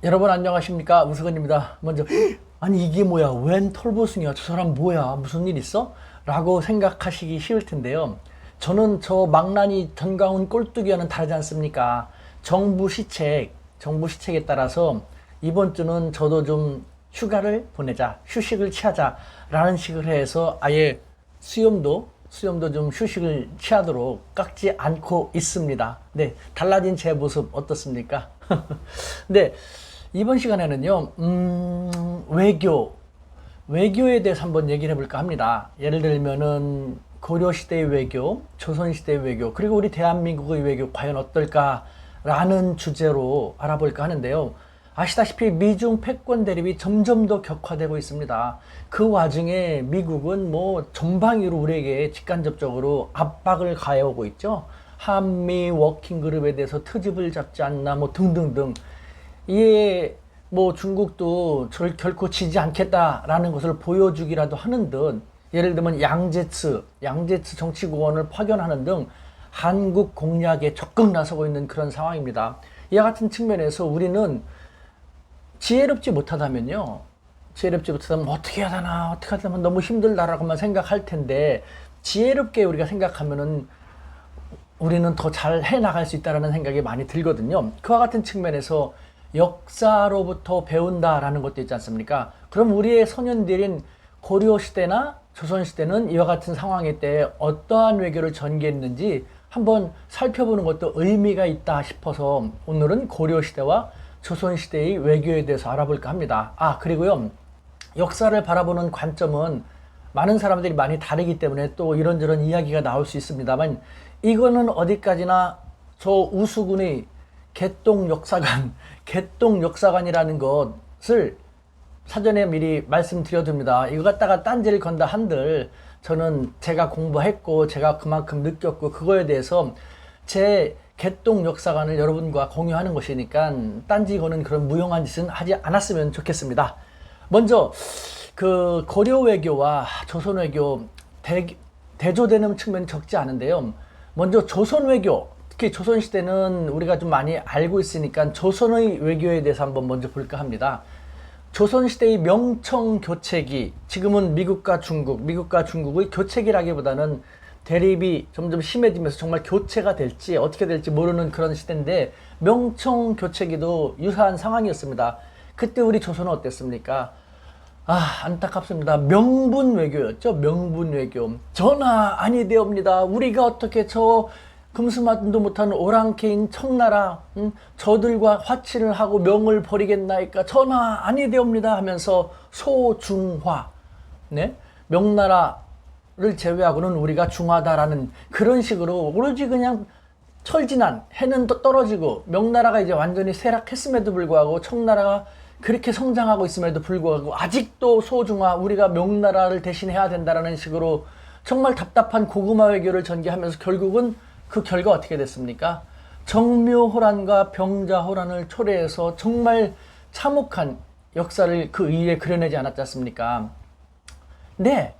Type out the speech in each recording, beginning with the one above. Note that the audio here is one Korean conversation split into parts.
여러분 안녕하십니까, 우승은입니다. 먼저 아니 이게 뭐야, 웬 털보숭이야, 저 사람 뭐야, 무슨 일 있어? 라고 생각하시기 쉬울 텐데요. 저는 저 망나니 전가훈 꼴뚜기와는 다르지 않습니까? 정부 시책에 따라서 이번 주는 저도 좀 휴가를 보내자, 휴식을 취하자 라는 식으로 해서 아예 수염도 좀 휴식을 취하도록 깎지 않고 있습니다. 네, 달라진 제 모습 어떻습니까? 네, 이번 시간에는요, 외교에 대해서 한번 얘기를 해볼까 합니다. 예를 들면은 고려시대의 외교, 조선시대의 외교, 그리고 우리 대한민국의 외교 과연 어떨까라는 주제로 알아볼까 하는데요. 아시다시피 미중 패권 대립이 점점 더 격화되고 있습니다. 그 와중에 미국은 뭐 전방위로 우리에게 직간접적으로 압박을 가해오고 있죠. 한미 워킹그룹에 대해서 트집을 잡지 않나 뭐 등등등. 이에 뭐 중국도 결코 지지 않겠다라는 것을 보여주기라도 하는 듯, 예를 들면 양제츠 정치구원을 파견하는 등 한국 공략에 적극 나서고 있는 그런 상황입니다. 이와 같은 측면에서 우리는 지혜롭지 못하다면 어떻게 해야 되나 너무 힘들다라고만 생각할 텐데, 지혜롭게 우리가 생각하면은 우리는 더 잘 해나갈 수 있다는 생각이 많이 들거든요. 그와 같은 측면에서 역사로부터 배운다라는 것도 있지 않습니까? 그럼 우리의 선현들인 고려시대나 조선시대는 이와 같은 상황일 때 어떠한 외교를 전개했는지 한번 살펴보는 것도 의미가 있다 싶어서 오늘은 고려시대와 조선시대의 외교에 대해서 알아볼까 합니다. 그리고요, 역사를 바라보는 관점은 많은 사람들이 많이 다르기 때문에 또 이런저런 이야기가 나올 수 있습니다만, 이거는 어디까지나 저 우수군의 개똥역사관이라는 것을 사전에 미리 말씀드려둡니다. 이거 갖다가 딴지를 건다 한들 저는 제가 공부했고 제가 그만큼 느꼈고 그거에 대해서 제 개똥역사관을 여러분과 공유하는 것이니까 딴지 거는 그런 무용한 짓은 하지 않았으면 좋겠습니다. 먼저 그 고려 외교와 조선 외교 대조되는 측면이 적지 않은데요. 먼저 조선 외교, 특히 조선시대는 우리가 좀 많이 알고 있으니까 조선의 외교에 대해서 한번 먼저 볼까 합니다. 조선시대의 명청교체기, 지금은 미국과 중국의 교체기라기보다는 대립이 점점 심해지면서 정말 교체가 될지 어떻게 될지 모르는 그런 시대인데, 명청교체기도 유사한 상황이었습니다. 그때 우리 조선은 어땠습니까? 안타깝습니다. 명분외교였죠. 명분외교. 전하 아니되옵니다. 우리가 어떻게 저 금수만도 못하는 오랑캐인 청나라, 저들과 화치를 하고 명을 버리겠나이까? 전하 아니되옵니다 하면서 소중화, 네? 명나라를 제외하고는 우리가 중하다라는 그런 식으로 오로지 그냥 철진한, 해는 떨어지고 명나라가 이제 완전히 쇠락했음에도 불구하고 청나라가 그렇게 성장하고 있음에도 불구하고 아직도 소중화, 우리가 명나라를 대신해야 된다라는 식으로 정말 답답한 고구마 외교를 전개하면서 결국은 그 결과 어떻게 됐습니까? 정묘호란과 병자호란을 초래해서 정말 참혹한 역사를 그 위에 그려내지 않았지 않습니까? 네,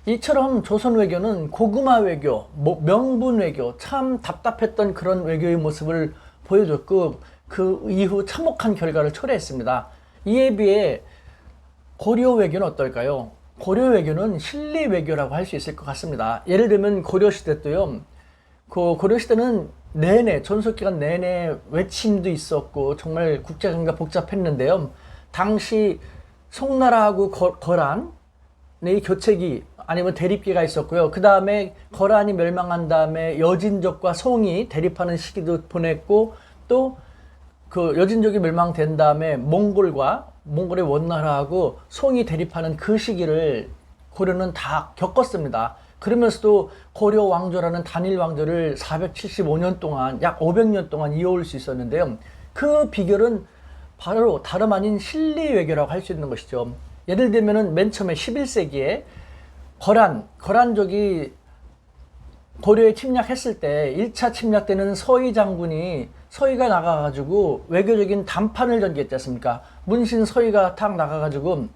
이처럼 조선 외교는 고구마 외교, 명분 외교, 참 답답했던 그런 외교의 모습을 보여줬고 그 이후 참혹한 결과를 초래했습니다. 이에 비해 고려 외교는 어떨까요? 고려 외교는 실리 외교라고 할 수 있을 것 같습니다. 예를 들면 고려시대 때요, 그 고려시대는 내내, 전속기간 내내 외침도 있었고 정말 국제관계가 복잡했는데요. 당시 송나라하고 거란의 교체기 아니면 대립기가 있었고요. 그 다음에 거란이 멸망한 다음에 여진족과 송이 대립하는 시기도 보냈고, 또 그 여진족이 멸망된 다음에 몽골의 원나라하고 송이 대립하는 그 시기를 고려는 다 겪었습니다. 그러면서도 고려 왕조라는 단일 왕조를 475년 동안, 약 500년 동안 이어올 수 있었는데요. 그 비결은 바로 다름 아닌 실리 외교라고 할 수 있는 것이죠. 예를 들면은 맨 처음에 11세기에 거란족이 고려에 침략했을 때 1차 침략 때는 서희가 나가가지고 외교적인 담판을 전개했지 않습니까? 문신 서희가 탁 나가가지고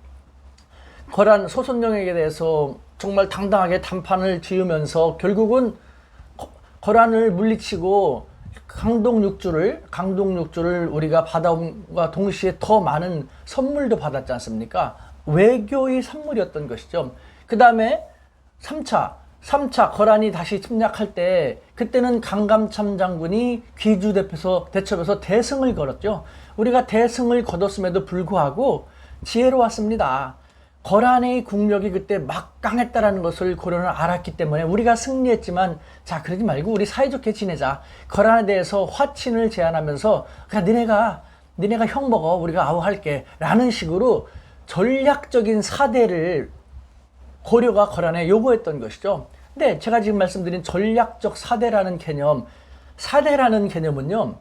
거란 소선영에게 대해서 정말 당당하게 담판을 지으면서 결국은 거란을 물리치고 강동 육주를 우리가 받아온과 동시에 더 많은 선물도 받았지 않습니까? 외교의 선물이었던 것이죠. 그 다음에 3차 거란이 다시 침략할 때 그때는 강감참 장군이 귀주 대첩에서 대승을 걸었죠. 우리가 대승을 거뒀음에도 불구하고 지혜로웠습니다. 거란의 국력이 그때 막강했다라는 것을 고려는 알았기 때문에 우리가 승리했지만 자 그러지 말고 우리 사이좋게 지내자. 거란에 대해서 화친을 제안하면서 그냥 니네가 형 먹어 우리가 아우할게 라는 식으로 전략적인 사대를 고려가 거란에 요구했던 것이죠. 근데 제가 지금 말씀드린 전략적 사대라는 개념은요,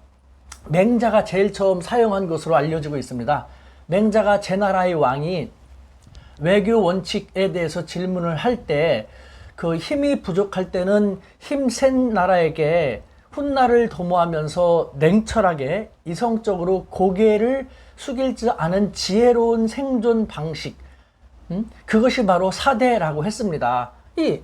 맹자가 제일 처음 사용한 것으로 알려지고 있습니다. 맹자가 제 나라의 왕이 외교 원칙에 대해서 질문을 할 때 그 힘이 부족할 때는 힘센 나라에게 훗날을 도모하면서 냉철하게 이성적으로 고개를 숙이지 않은 지혜로운 생존 방식, 그것이 바로 사대라고 했습니다. 이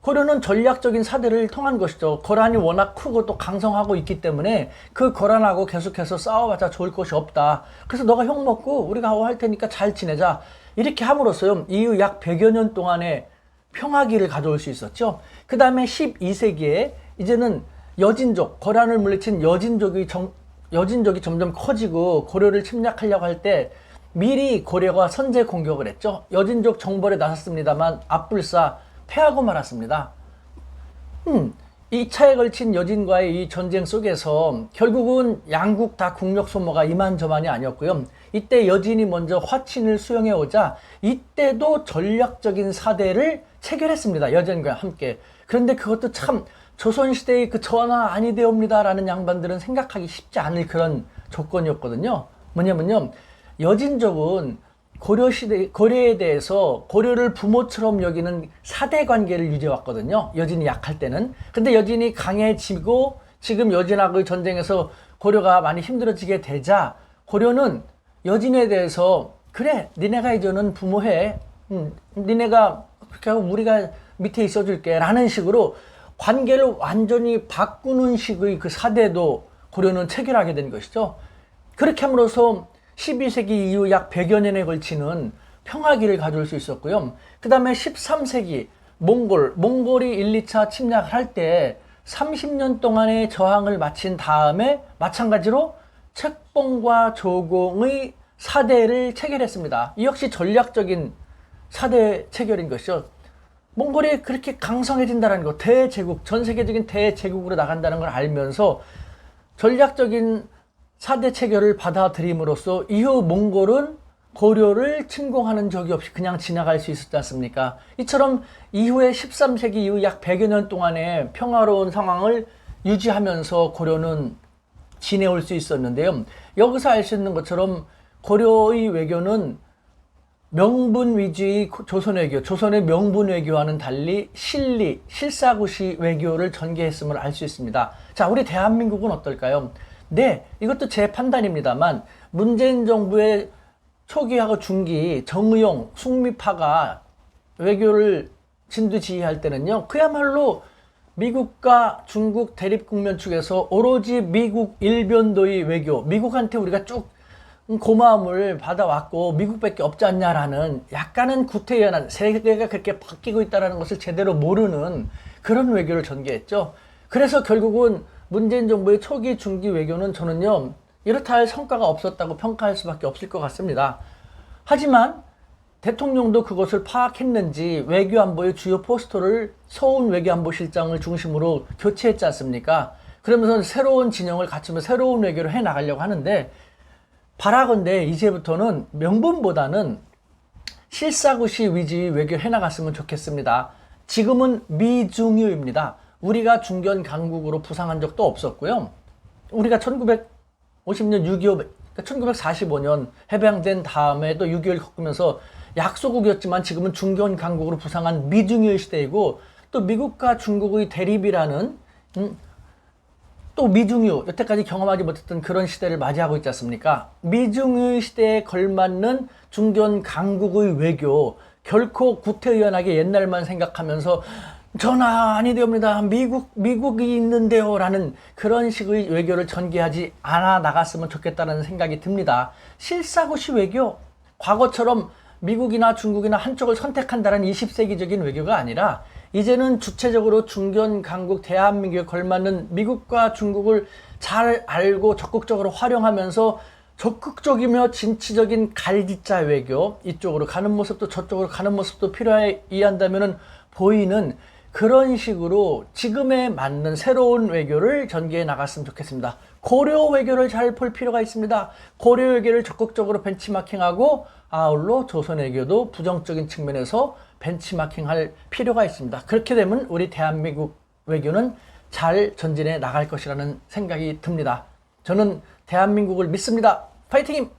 고려는 전략적인 사대를 통한 것이죠. 거란이 워낙 크고 또 강성하고 있기 때문에 그 거란하고 계속해서 싸워봤자 좋을 것이 없다. 그래서 너가 형 먹고 우리가 아우할 테니까 잘 지내자. 이렇게 함으로써 이후 약 100여 년 동안의 평화기를 가져올 수 있었죠. 그 다음에 12세기에 이제는 여진족, 거란을 물리친 여진족이 점점 커지고 고려를 침략하려고 할 때 미리 고려가 선제 공격을 했죠. 여진족 정벌에 나섰습니다만 앞불사 패하고 말았습니다. 이 차에 걸친 여진과의 이 전쟁 속에서 결국은 양국 다 국력 소모가 이만저만이 아니었고요. 이때 여진이 먼저 화친을 수용해 오자 이때도 전략적인 사대를 체결했습니다. 여진과 함께. 그런데 그것도 참 조선시대의 그 전하 아니되옵니다 라는 양반들은 생각하기 쉽지 않을 그런 조건이었거든요. 뭐냐면요, 여진족은 고려에 대해서 고려를 부모처럼 여기는 사대 관계를 유지해왔거든요. 여진이 약할 때는. 근데 여진이 강해지고 지금 여진하고의 전쟁에서 고려가 많이 힘들어지게 되자 고려는 여진에 대해서 그래 니네가 이제는 부모해. 니네가 그렇게 하고 우리가 밑에 있어줄게 라는 식으로 관계를 완전히 바꾸는 식의 그 사대도 고려는 체결하게 된 것이죠. 그렇게 함으로써 12세기 이후 약 100여 년에 걸치는 평화기를 가져올 수 있었고요. 그 다음에 13세기 몽골이 1, 2차 침략을 할 때 30년 동안의 저항을 마친 다음에 마찬가지로 책봉과 조공의 사대를 체결했습니다. 이 역시 전략적인 사대 체결인 것이죠. 몽골이 그렇게 강성해진다는 것, 대제국, 전 세계적인 대제국으로 나간다는 걸 알면서 전략적인 사대 체결을 받아들임으로써 이후 몽골은 고려를 침공하는 적이 없이 그냥 지나갈 수 있었지 않습니까? 이처럼 이후에 13세기 이후 약 100여 년 동안의 평화로운 상황을 유지하면서 고려는 지내올 수 있었는데요. 여기서 알 수 있는 것처럼 고려의 외교는 명분 위주의 조선 외교, 조선의 명분 외교와는 달리 실사구시 외교를 전개했음을 알 수 있습니다. 자, 우리 대한민국은 어떨까요? 네, 이것도 제 판단입니다만 문재인 정부의 초기하고 중기 정의용, 숙미파가 외교를 진두지휘할 때는요, 그야말로 미국과 중국 대립국면 측에서 오로지 미국 일변도의 외교, 미국한테 우리가 쭉 고마움을 받아왔고 미국밖에 없지 않냐라는 약간은 구태연한, 세계가 그렇게 바뀌고 있다는 것을 제대로 모르는 그런 외교를 전개했죠. 그래서 결국은 문재인 정부의 초기 중기 외교는 저는요, 이렇다 할 성과가 없었다고 평가할 수밖에 없을 것 같습니다. 하지만 대통령도 그것을 파악했는지 외교안보의 주요 포스터를 서훈 외교안보실장을 중심으로 교체했지 않습니까? 그러면서 새로운 진영을 갖추며 새로운 외교를 해나가려고 하는데, 바라건대 이제부터는 명분보다는 실사구시 위주의 외교를 해나갔으면 좋겠습니다. 지금은 미중유입니다. 우리가 중견 강국으로 부상한 적도 없었고요. 우리가 1950년 6.25, 1945년 해방된 다음에 또 6.25를 겪으면서 약소국이었지만 지금은 중견 강국으로 부상한 미중유의 시대이고, 또 미국과 중국의 대립이라는 또 미중유, 여태까지 경험하지 못했던 그런 시대를 맞이하고 있지 않습니까? 미중유 시대에 걸맞는 중견 강국의 외교, 결코 구태의연하게 옛날만 생각하면서 전하 아니되옵니다. 미국이 있는데요. 라는 그런 식의 외교를 전개하지 않아 나갔으면 좋겠다는 생각이 듭니다. 실사고시 외교, 과거처럼 미국이나 중국이나 한쪽을 선택한다는 20세기적인 외교가 아니라 이제는 주체적으로 중견 강국 대한민국에 걸맞는 미국과 중국을 잘 알고 적극적으로 활용하면서 적극적이며 진취적인 갈지자 외교, 이쪽으로 가는 모습도 저쪽으로 가는 모습도 필요해 이해한다면 보이는 그런 식으로 지금에 맞는 새로운 외교를 전개해 나갔으면 좋겠습니다. 고려 외교를 잘 볼 필요가 있습니다. 고려 외교를 적극적으로 벤치마킹하고 아울러 조선 외교도 부정적인 측면에서 벤치마킹할 필요가 있습니다. 그렇게 되면 우리 대한민국 외교는 잘 전진해 나갈 것이라는 생각이 듭니다. 저는 대한민국을 믿습니다. 파이팅!